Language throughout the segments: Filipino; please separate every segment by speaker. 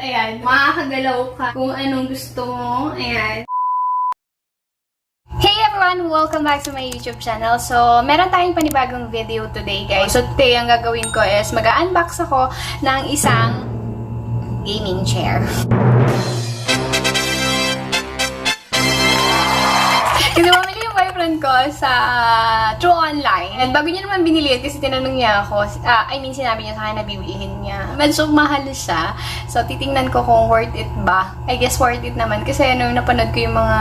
Speaker 1: Ayan, makakagalaw ka kung anong gusto mo. Ayan. Hey everyone! Welcome back to my YouTube channel. So, meron tayong panibagong video today, guys. So, today ang gagawin ko is mag-unbox ako ng isang gaming chair. Kasi bumili yung boyfriend ko sa through online. And bago niya naman binili yun, kasi tinanong niya ako, sinabi niya sa akin na bibilihin niya. Medyo mahal siya. So, titingnan ko kung worth it ba. I guess worth it naman. Kasi napanood ko yung mga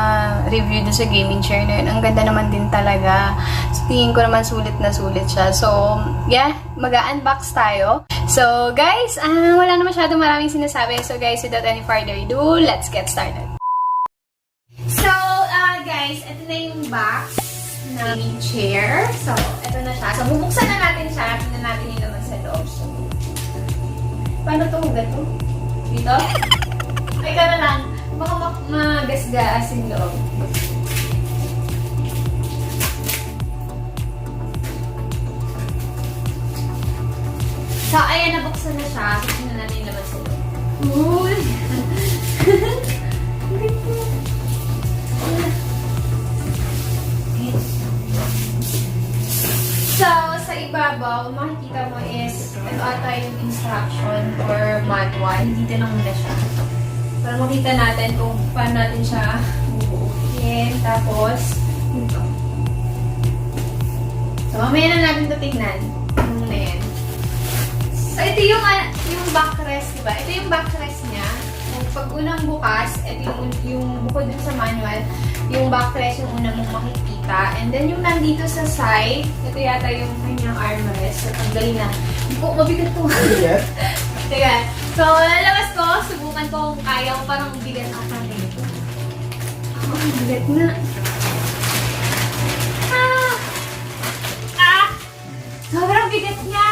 Speaker 1: review dun sa gaming chair na yun. Ang ganda naman din talaga. So, tingin ko naman sulit na sulit siya. So, yeah, mag-unbox tayo. So, guys, wala na masyadong maraming sinasabi. So, guys, without any further ado, let's get started. So, guys, ito na yung box ng chair. So, ito na siya. So, bubuksan na natin siya. Tingnan natin yung naman sa loob. So, paano ito hugat to? Dito? Ay, ka na lang. Baka magasgas yung loob. So, ayan, nabuksan na siya. Tingnan natin yung naman sa loob. Uy! So, sa ibabaw, makikita mo is ito ata yung instruction or manual. Dito na muna siya. Para makita natin kung paano natin siya bubuukin. Tapos, ito. So, mamaya na natin ito tignan. Ano muna yan. So, ito yung backrest, diba? Ito yung backrest niya. Pag unang bukas, ito yung bukod dun sa manual, yung backrest yung una mong makikita. And then yung nandito sa side, ito yata yung kanyang armrest. So, tanggalin na. Hindi po, mabigat ko. Teka. So, lalabas ko, subukan ko kung kaya ko, parang bigat ata nito. Ang bigat na. Sobrang bigat niya.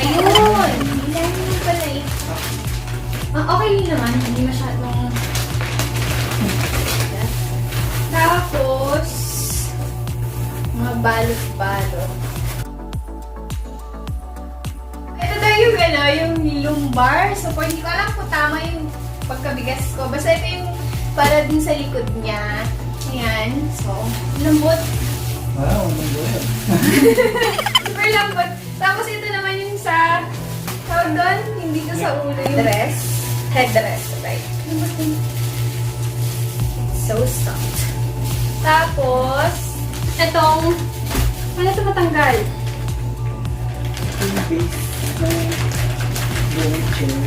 Speaker 1: Ayun! Hindi naman pala eh. Okay naman, hindi masyadong... Tapos, mga balot-balot. Ito daw yung lumbar support. Hindi ko alam kung tama yung pagkabigas ko. Basta ito yung para din sa likod niya. Ayan. So, lambot.
Speaker 2: Wow, lambot.
Speaker 1: Super lambot. Tapos ito naman yung sa tawag doon, hindi ko sa ulo yung headrest, right? So soft. Tapos, etong, ano ito matanggal?
Speaker 2: Yung base ng gaming chair.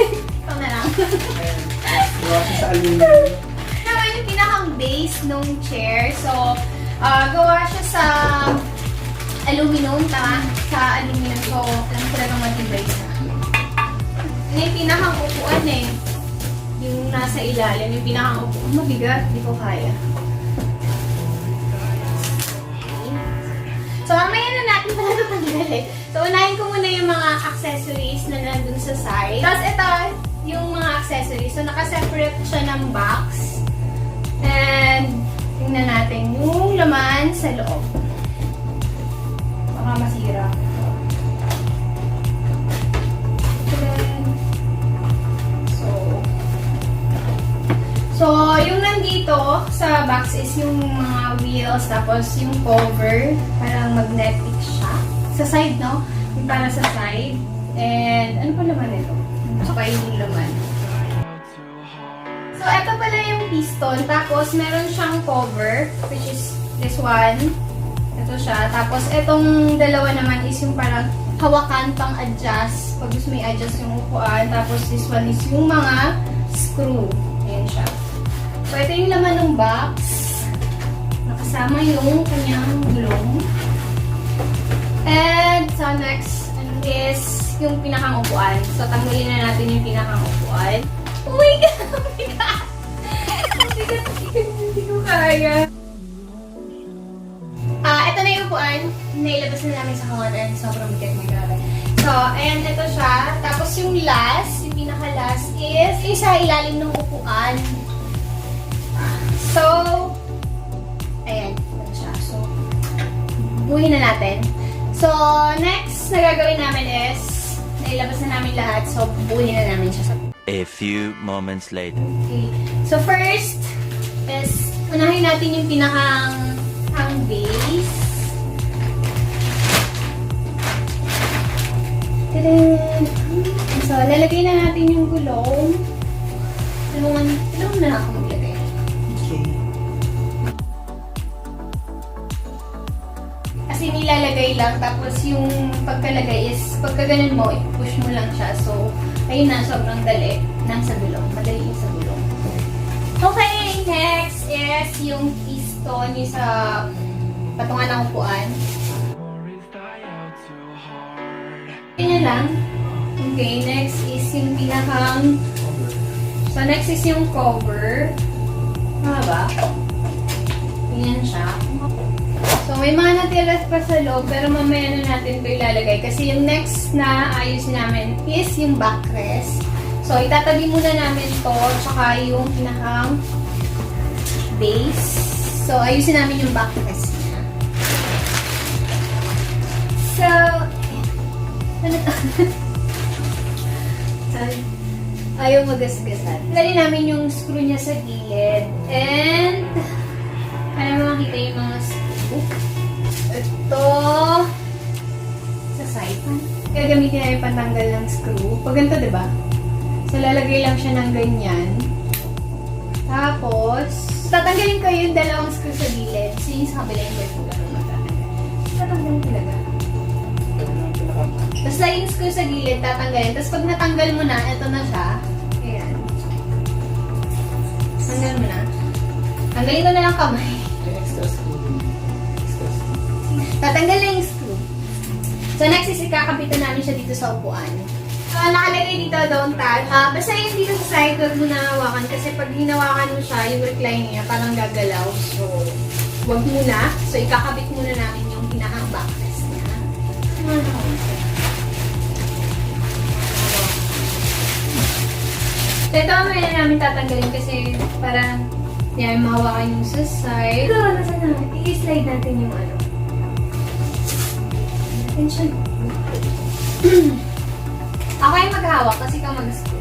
Speaker 1: Ito na lang.
Speaker 2: Ayan. Gawa siya sa aluminum.
Speaker 1: Naman yung pinakang base ng chair. So, gawa siya sa aluminum, tama? Sa aluminum. So, alam ko lang matibay siya. Ano yung pinakang upuan eh. Yung nasa ilalim, yung pinakang upuan. Mabigat, hindi ko kaya. So, mamaya na natin pala ito tanggalin. So, unahin ko muna yung mga accessories na nandun sa side. Tapos, ito, yung mga accessories. So, nakaseparate siya ng box. And, tingnan natin yung laman sa loob. Baka masira. So, yung nandito sa box is yung mga wheels, tapos yung cover, parang magnetic siya. Sa side, no? Yung para sa side. And, ano pa laman ito? Saka yung laman. So, ito pala yung piston. Tapos, meron siyang cover, which is this one. Ito siya. Tapos, itong dalawa naman is yung parang hawakan pang adjust. Pag gusto may adjust yung upuan. Tapos, this one is yung mga screw. Ayan siya. So, ito yung laman ng box. Nakasama yung kanyang gulong. And, so next is yung pinakang upuan. So, tanggalin na natin yung pinakang upuan. Oh my God! Ang bigat! Ang bigat! Hindi ko kaya. Ito na yung upuan. Nailabas na namin sa kawanan. Sobrang bigat ng grabe. So, ayan, ito siya. Tapos yung last, yung pinaka-last is isa ilalim ng upuan. So, ayan. Ito siya. So, buuin na natin. So, next na gagawin namin is nailabas na namin lahat. So, buuin na namin siya.
Speaker 3: A few moments later.
Speaker 1: Okay. So, first is, unahin natin yung pinakang base. Tadaan! So, lalagay na natin yung gulong. Tulungan na ako maglagay.
Speaker 2: Okay.
Speaker 1: Kasi nilalagay lang, tapos yung pagkalagay is, pagka ganun mo, i-push mo lang siya. So, ayun na, sobrang dali. Nasa gulong. Madali yung sa gulong. Okay, next is yung piston yung sa patungan ng upuan. Ganyan lang. Okay, next is yung pinakang... So, next is yung cover. Tama ba? Ganyan siya. So, may mga natira pa sa loob, pero mamaya na natin ito ilalagay. Kasi yung next na ayusin namin is yung backrest. So, itatabi muna namin to, tsaka yung pinakang base. So, ayusin namin yung backrest niya. So, ano to? Sorry. Ayaw magasgasan. Lali namin yung screw niya sa gilid. And, kaya makita yung mga screw. Ito, sa side. Kaya gamitin namin pantanggal ng screw. Pag ganito, diba? So, lalagay lang siya ng ganyan. Tapos, tatanggalin ko yung dalawang screw sa gilid. So, yung sa kabila yung vertical lang matatanggal. Tatanggalin talaga. Basta yung screw sa gilid, tatanggalin. Tapos, pag natanggal mo na, ito na siya. Ayan. Tanggal mo na. Tanggalin ko na lang kamay.
Speaker 2: Extra screw. Extra screw.
Speaker 1: Tatanggal na yung screw. So, next is ikakapitan namin siya dito sa upuan. Nakalagay dito, don't touch. Basta yung dito sa side, huwag mo na hawakan. Kasi pag hinawakan mo siya, yung recline niya, parang gagalaw. So, huwag muna. So, ikakabit muna namin yung pinakang backrest niya. So, ito mamaya na namin tatanggalin kasi para yan, mahawakan yung sa side. Ito, nasa na? I-slide natin yung ano. Attention. Ako yung maghawak kasi ikaw mag-screw.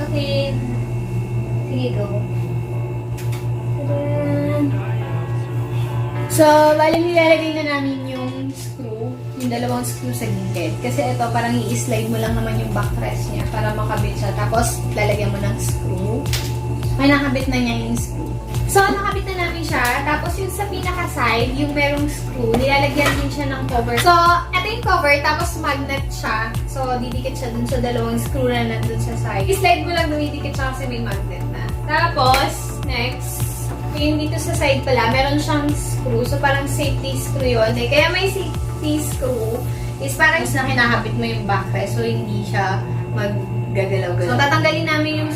Speaker 1: Okay. Sige, go. Tadaan! So, bali nilalagay na namin yung screw, yung dalawang screw sa gilid. Kasi ito, parang i-slide mo lang naman yung backrest niya para makabit siya. Tapos, lalagyan mo ng screw. Ay, nakabit na niya yung screw. So, nakabit na namin siya. Tapos, yung sa pinaka-side, yung merong screw, nilalagyan din siya ng cover. So, ito yung cover, tapos magnet siya. So, didikit siya dun sa dalawang screw na nandun sa side. I-slide mo lang dumidikit siya kasi may magnet na. Tapos, next, yung dito sa side pala, meron siyang screw. So, parang safety screw yun. Kaya may safety screw is parang na kinakabit mo yung backrest. So, hindi siya maggagalaw-galaw. So, tatanggalin namin yung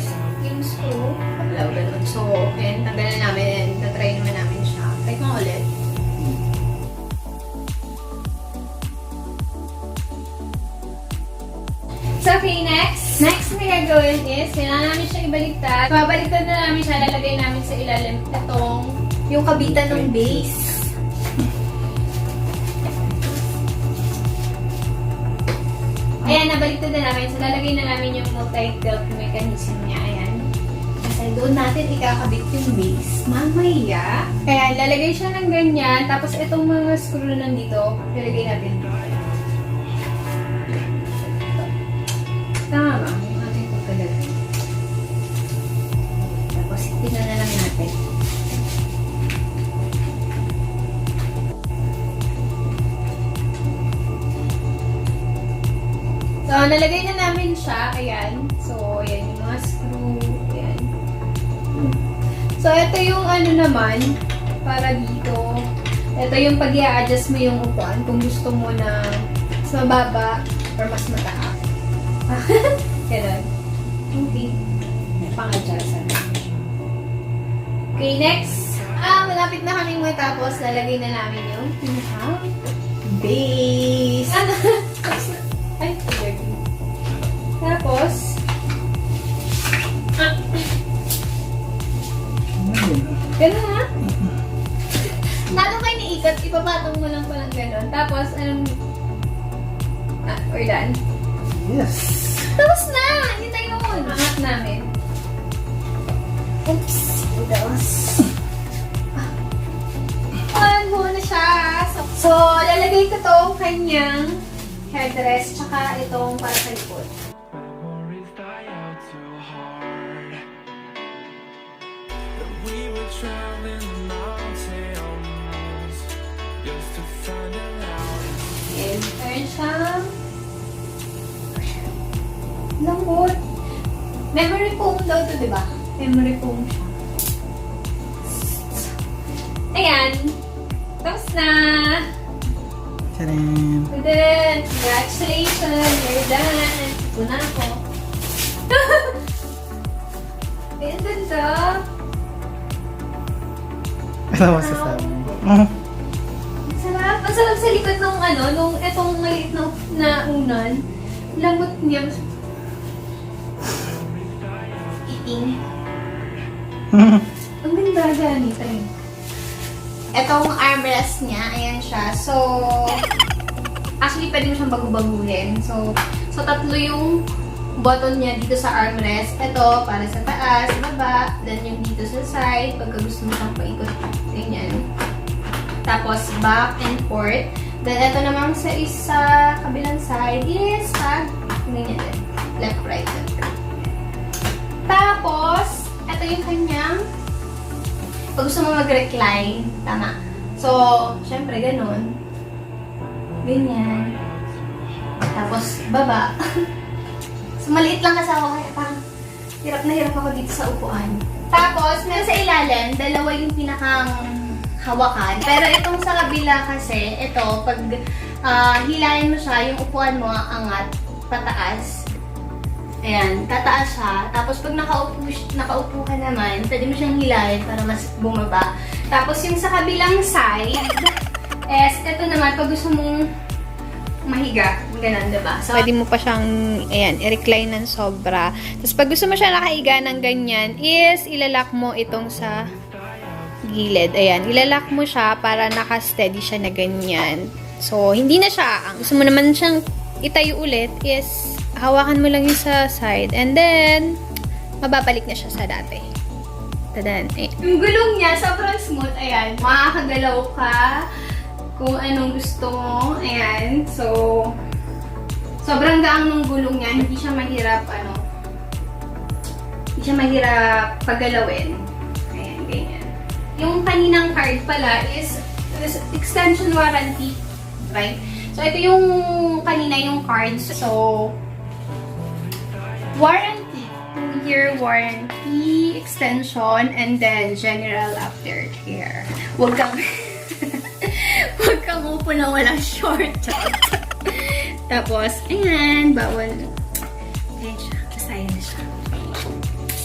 Speaker 1: screw. Galaw-galaw. So, and tanggalin namin and tatry naman namin siya. Try ko ulit. So, okay, next. Next na gagawin is, kailangan namin siya ibaliktad. Babaliktad na namin siya, lalagay namin sa ilalim itong yung kabitan ng base. Ayan, nabaliktad na namin. So, lalagay na namin yung multi-tilt mechanism niya. Ayan. Kasi doon natin ikakabit yung base. Mamaya. Kaya, lalagay siya ng ganyan. Tapos, itong mga screw na nandito, lalagay natin dito. Tama ba? Yung ating pagkalagay. Tapos, tingnan na lang natin. So, nalagay na namin siya. Ayan. So, ayan yung mga screw. Ayan. So, ito yung ano naman, para dito. Ito yung pag i-adjust mo yung upuan kung gusto mo na mas mababa or mas mataas. Ganun. Okay. May pang-adjustan. Okay, next. Malapit na kami matapos. Lalagay na namin yung base. Ay, dirty. Tapos, ganun ha? Lalo kayo ni ikot, ipapatong mo lang palang gano'n. Tapos, we're done.
Speaker 2: Yes!
Speaker 1: Tapos na! Hintay mo. Angat namin. Oops! Dos. Buo na siya. So, lalagay ko tong kanyang headrest, tsaka itong para sa likod.
Speaker 4: Memories die out too hard. That we were traveling the mountains just to find out.
Speaker 1: And meron siyang lambot. Memory foam daw to, diba? Memory foam siya. Ayan. Tapos na.
Speaker 2: Tadam!
Speaker 1: And then, congratulations, you're done. Ito na ako. Ayan din to.
Speaker 2: Ano masasabi mo?
Speaker 1: Ang sarap. Ang sarap sa likod nung nung etong maliit na unan. Lambot niya. Eating. Ang ganda ganito rin. Etong armrest niya, ayan siya. So, actually, pwede mo siyang bago-baguhin. So, tatlo yung button niya dito sa armrest. Ito, para sa taas, baba. Then, yung dito sa side, pagka gusto mo siyang paikot. Ganyan. Tapos, back and forth. Then, ito naman sa isa, kabilang side is ganyan din. Left, right, left, right. Tapos, ito yung kanyang pag gusto mo mag-recline, tama. So, syempre, ganun. Ganyan. Tapos, baba. So, maliit lang kasi ako, kaya parang hirap na hirap ako dito sa upuan. Tapos, meron sa ilalim, dalawa yung pinakang hawakan. Pero itong sa kabila kasi, ito, pag hilahin mo siya, yung upuan mo, angat, pataas. Ayan, tataas siya. Tapos pag nakaupo ka naman, pwede mo siyang hilahin para mas bumaba. Tapos yung sa kabilang side, ito naman, pag gusto mong mahiga, ganun, diba? So, pwede mo pa siyang, ayan, i-recline ng sobra. Tapos pag gusto mo siya nakahiga ng ganyan, is ilalak mo itong sa gilid. Ayan, ilalak mo siya para naka-steady siya na ganyan. So, hindi na siya aang. Gusto mo naman siyang itayo ulit, is hawakan mo lang yung sa side, and then, mababalik na siya sa dati. Tadan. Eh. Yung gulong niya, sobrang smooth. Ayan. Makakagalaw ka kung anong gusto mo. Ayan. So, sobrang gaang ng gulong niya. Hindi siya mahirap, hindi siya mahirap paggalawin. Ayan, ganyan. Yung kaninang card pala is extension warranty. Right? So, ito yung kanina yung cards. So, warranty, 2-year warranty, extension, and then general aftercare. Huwag kang upo na walang short. Tapos, ayan, bawal. Ayan siya, basahin na siya.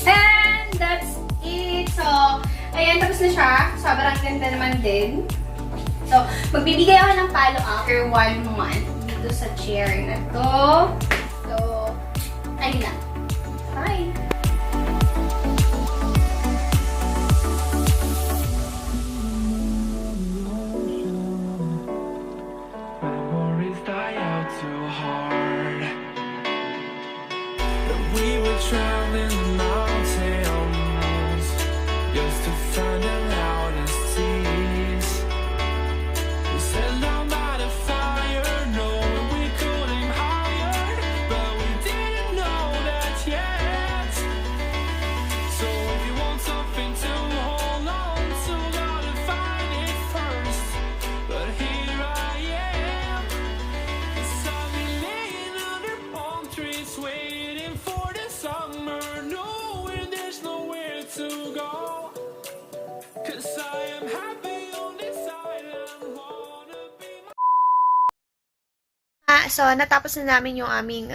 Speaker 1: And that's it. So, ayan, tapos na siya. Sobrang ganda naman din. So, magbibigay ako ng follow after 1 month dito sa chair na to. So, ayun na. Bye!
Speaker 4: Memories die out too hard. That we were traveling the mountains just to find the loudest seas. We set down by the fire, knowing we couldn't hide, but we didn't know that yet. So if you want something to hold on to, gotta find it first. But here I am, beside me laying under palm trees, waiting for the summer, knowing there's nowhere to go. 'Cause I am happy on this island, wanna be
Speaker 5: So, natapos na namin yung aming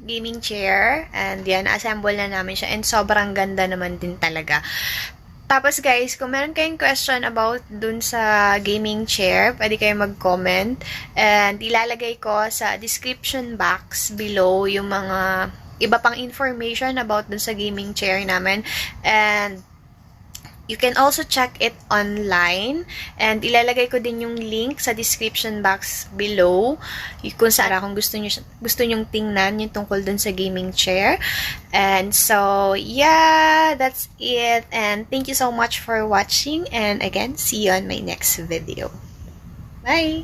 Speaker 5: gaming chair. And yan, assemble na namin siya. And sobrang ganda naman din talaga. Tapos guys, kung meron kayong question about dun sa gaming chair, pwede kayong mag-comment. And ilalagay ko sa description box below yung mga iba pang information about dun sa gaming chair namin. And You can also check it online, and ilalagay ko din yung link sa description box below kung saan kung gusto nyong tingnan yung tungkol dun sa gaming chair. And so, yeah, that's it. And thank you so much for watching. And again, see you on my next video. Bye!